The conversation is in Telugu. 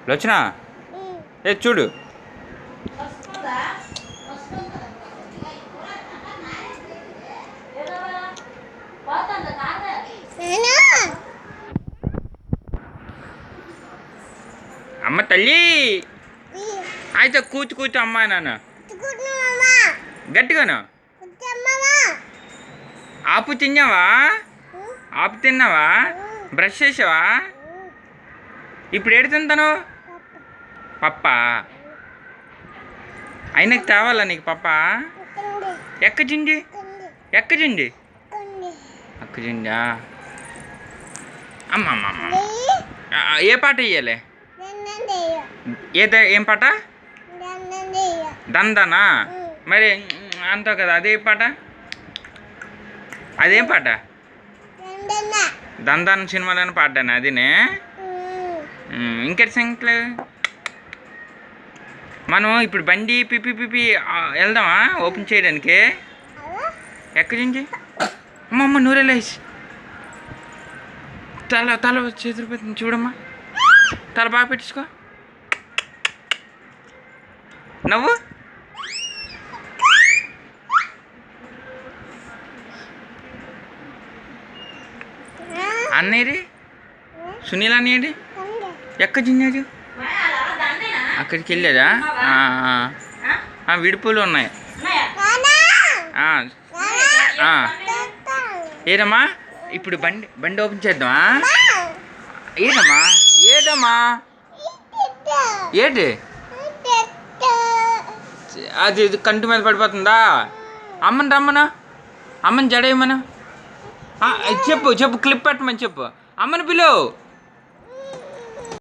లోచన ఏ చూడు. అమ్మ తల్లి అయితే కూర్చు కూర్చో అమ్మా నాన్న గట్టిగాను. ఆపు తిన్నావా? ఆపు తిన్నావా? బ్రష్ చేసావా? ఇప్పుడు ఏడు తింటాను పప్ప. అయినకు తేవాలా నీకు పప్ప? ఎక్కజిండి ఎక్కజిండి అక్కజిండా. అమ్మ అమ్మ అమ్మ ఏ పాట వేయాలి? ఏం పాట? దందనా? మరి అంటావు కదా, అదే పాట. అదేం పాట? దందన్ సినిమాలోనే పాడ్డాను అదినే. ఇంకెట్ సంగతులు? మనం ఇప్పుడు బండి పిపి పిపి వెళ్దామా ఓపెన్ చేయడానికి? ఎక్కడించి అమ్మ నూరెలేసి తల తల చేతులు పెట్టి చూడమ్మా. తల బాగా పెట్టించుకో. నవ్వు. అన్నయ్యది సునీల్ అన్నయ్యది ఎక్కడ చిన్నాడు? అక్కడికి వెళ్ళాడా? విడుపులు ఉన్నాయి. ఏదమ్మా ఇప్పుడు బండి ఓపెన్ చేద్దామా? ఏదమ్మా ఏదమ్మా ఏంటి అది కంటి మీద పడిపోతుందా? అమ్మని రమ్మను, అమ్మని జడేయమను. చెప్పు క్లిప్ పెట్టమని చెప్పు. అమ్మని పిలువు.